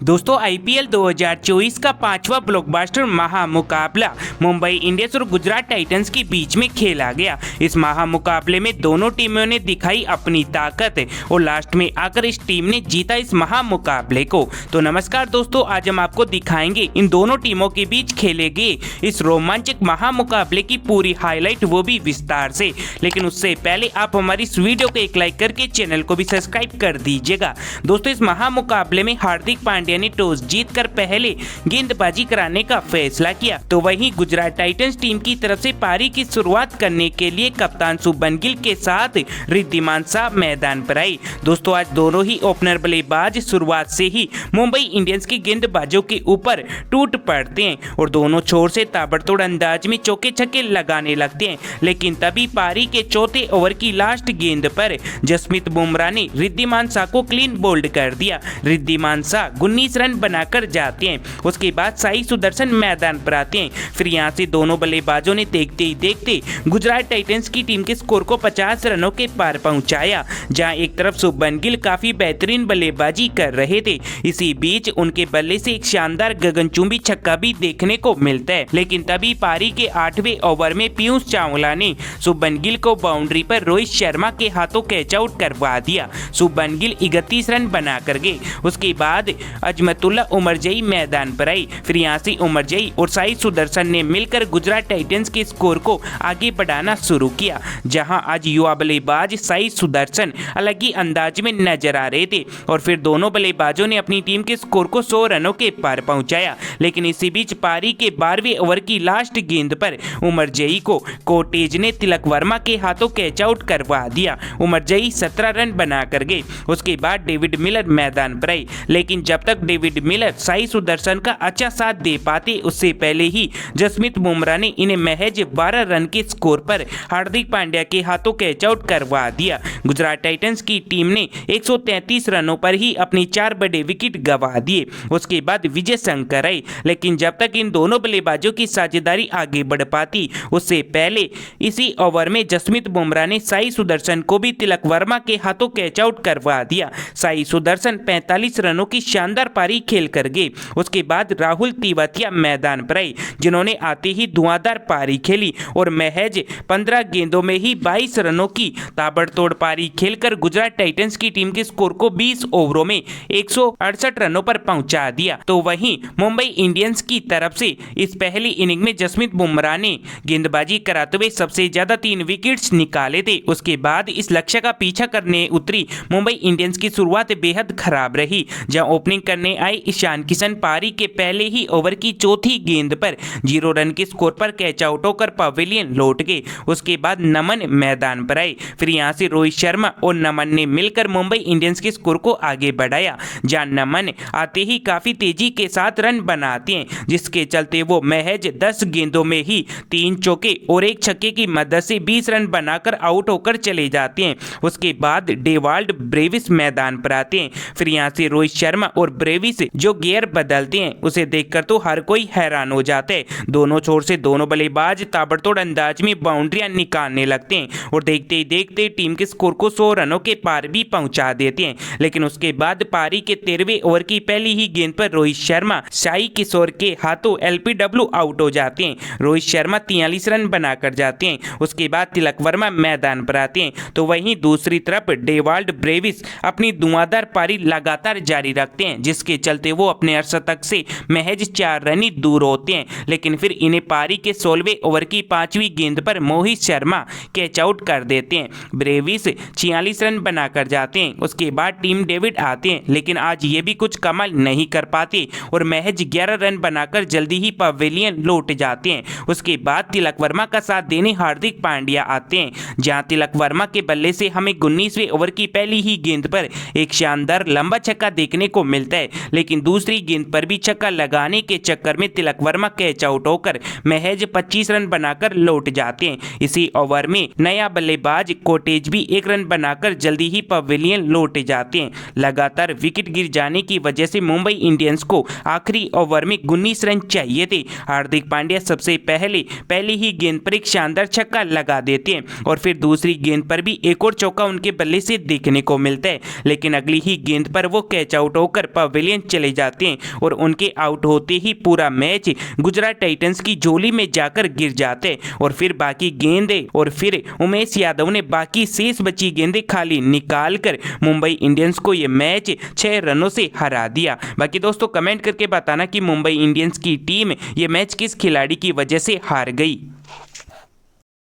दोस्तों आईपीएल 2024 का पांचवा ब्लॉकबस्टर महामुकाबला मुंबई इंडियंस और गुजरात टाइटंस के बीच में खेला गया। इस महामुकाबले में दोनों टीमों ने दिखाई अपनी ताकत और लास्ट में आकर इस टीम ने जीता इस महामुकाबले को। तो नमस्कार दोस्तों, आज हम आपको दिखाएंगे इन दोनों टीमों के बीच खेले गए इस रोमांचक महामुकाबले की पूरी हाईलाइट, वो भी विस्तार से। लेकिन उससे पहले आप हमारी इस वीडियो को एक लाइक करके चैनल को भी सब्सक्राइब कर दीजिएगा। दोस्तों इस महामुकाबले में हार्दिक पांड्या ने टॉस जीतकर पहले गेंदबाजी कराने का फैसला किया, तो वहीं गुजरात टाइटंस टीम की तरफ से पारी की शुरुआत करने के लिए कप्तान शुभमन गिल के साथ रिद्धिमान शाह मैदान पर आई। दोस्तों आज दोनों ही ओपनर बल्लेबाज शुरुआत से ही मुंबई इंडियंस के गेंदबाजों के ऊपर टूट पड़ते हैं और दोनों छोर से ताबड़तोड़ अंदाज में चौके छक्के लगाने लगते हैं। लेकिन तभी पारी के चौथे ओवर की लास्ट गेंद पर जसप्रीत बुमराह ने रिद्धिमान शाह को क्लीन बोल्ड कर दिया। रिद्धिमान शाह 19 रन बनाकर जाते हैं। उसके बाद साई सुदर्शन मैदान पर आते हैं। फिर यहां से दोनों बल्लेबाजों ने देखते ही देखते गुजरात टाइटंस की टीम के स्कोर को 50 रनों के पार पहुंचाया। जहां एक तरफ शुभमन गिल काफी बेहतरीन बल्लेबाजी कर रहे थे, इसी बीच उनके बल्ले से एक शानदार गगनचुंबी छक्का भी देखने को मिलता है। लेकिन तभी पारी के 8वें ओवर में पीयूष चावला ने शुभमन गिल को बाउंड्री पर रोहित शर्मा के हाथों कैच आउट करवा दिया। शुभमन गिल 31 रन बनाकर गए। उसके बाद अजमतुल्ला उमरजई मैदान पर आई। फिर यहाँ से उमरजई और साई सुदर्शन ने मिलकर गुजरात टाइटंस के स्कोर को आगे बढ़ाना शुरू किया। जहां आज युवा बल्लेबाज साई सुदर्शन अलग ही अंदाज में नजर आ रहे थे और फिर दोनों बल्लेबाजों ने अपनी टीम के स्कोर को 100 रनों के पार पहुंचाया। लेकिन इसी बीच पारी के 12वें ओवर की लास्ट गेंद पर उमरजई को कोटेज ने तिलक वर्मा के हाथों कैच आउट करवा दिया। उमरजई 17 रन बनाकर गए। उसके बाद डेविड मिलर मैदान पर आई। लेकिन जब तक डेविड मिलर साई सुदर्शन का अच्छा साथ दे पाते, उससे पहले ही जसप्रीत बुमराह ने इन्हें महज 12 रन के स्कोर पर हार्दिक पांड्या के हाथों कैच आउट करवा दिया। गुजरात टाइटंस की टीम ने 133 रनों पर ही अपनी 4 बड़े विकेट गंवा दिए। उसके बाद विजय शंकर आई। लेकिन जब तक इन दोनों बल्लेबाजों की साझेदारी आगे बढ़ पाती, उससे पहले इसी ओवर में जसप्रीत बुमराह ने साई सुदर्शन को भी तिलक वर्मा के हाथों कैच आउट करवा दिया। साई सुदर्शन 45 रनों की शानदार पारी खेल कर गए। उसके बाद राहुल तेवातिया मैदान पर आई, जिन्होंने आते ही धुआंधार पारी खेली और महज 15 गेंदों में ही 22 रनों की ताबड़तोड़ पारी खेलकर गुजरात टाइटंस की टीम के स्कोर को 20 ओवरों में 168 रनों पर पहुंचा दिया। तो वहीं मुंबई इंडियंस की तरफ से इस पहली इनिंग में जसप्रीत बुमराह ने गेंदबाजी कराते हुए सबसे ज्यादा 3 विकेट्स निकाले थे। उसके बाद इस लक्ष्य का पीछा करने उतरी मुंबई इंडियंस की शुरुआत बेहद खराब रही। जहां ओपनिंग करने आए ईशान किशन पारी के पहले ही ओवर की चौथी गेंद पर 0 रन के स्कोर पर कैच आउट होकर पवेलियन लौट गए। उसके बाद नमन मैदान पर आए। फिर यहां से रोहित शर्मा और नमन ने मिलकर मुंबई इंडियंस के स्कोर को आगे बढ़ाया। जहां नमन आते ही काफी तेजी के साथ रन बनाते हैं, जिसके चलते वो महज 10 गेंदों में ही 3 चौके और 1 छक्के की मदद से 20 रन बनाकर आउट होकर चले जाते हैं। उसके बाद डेवाल्ड ब्रेविस मैदान पर आते हैं। फिर यहां से रोहित शर्मा और ब्रेविस जो गियर बदलते हैं, उसे देखकर तो हर कोई हैरान हो जाता है। दोनों छोर से दोनों बल्लेबाज ताबड़तोड़ अंदाज में बाउंड्रियां निकालने लगते हैं और देखते ही देखते टीम के स्कोर को 100 रनों के पार भी पहुंचा देते हैं। लेकिन उसके बाद पारी के 13वें ओवर की पहली ही गेंद पर रोहित शर्मा साई किशोर के हाथों एलपीडब्ल्यू आउट हो जाते हैं। रोहित शर्मा 43 रन बनाकर जाते हैं। उसके बाद तिलक वर्मा मैदान पर आते हैं। तो वहीं दूसरी तरफ डेवाल्ड ब्रेविस अपनी धुआंधार पारी लगातार जारी रखते हैं, जिसके चलते वो अपने अर्धशतक से महज 4 रन ही दूर होते हैं। लेकिन फिर इन्हें पारी के 16वें ओवर की 5वीं गेंद पर मोहित शर्मा कैच आउट कर देते हैं। ब्रेविस 46 रन बनाकर जाते हैं। उसके बाद टीम डेविड आते हैं, लेकिन आज ये भी कुछ कमाल नहीं कर पाते और महज 11 रन बनाकर जल्दी ही पवेलियन लौट जाते हैं। उसके बाद तिलक वर्मा का साथ देने हार्दिक पांड्या आते हैं। जहां तिलक वर्मा के बल्ले से हमें 19वें ओवर की पहली ही गेंद पर एक शानदार लंबा छक्का देखने को मिलता है। लेकिन दूसरी गेंद पर भी छक्का लगाने के चक्कर में तिलक वर्मा कैच आउट होकर महज 25 रन बनाकर लौट जाते हैं। इसी ओवर में नया बल्लेबाज कोटेज भी 1 रन बनाकर जल्दी ही पवेलियन लौट जाते हैं। लगातार विकेट गिर जाने की वजह से मुंबई इंडियंस को आखिरी ओवर में 19 रन चाहिए थे। हार्दिक पांड्या सबसे पहली ही गेंद पर एक शानदार छक्का लगा देते हैं और फिर दूसरी गेंद पर भी एक और चौका उनके बल्ले से देखने को मिलता है। लेकिन अगली ही गेंद पर वो कैच आउट होकर पवेलियन चले जाते हैं और उनके आउट होते ही पूरा मैच गुजरात टाइटंस की झोली में जाकर गिर जाते और फिर बाकी गेंदें और फिर उमेश यादव ने बाकी शेष बची गेंदें खाली निकालकर मुंबई इंडियंस को ये मैच 6 रनों से हरा दिया। बाकी दोस्तों कमेंट करके बताना कि मुंबई इंडियंस की टीम ये मैच किस खिलाड़ी की वजह से हार गई।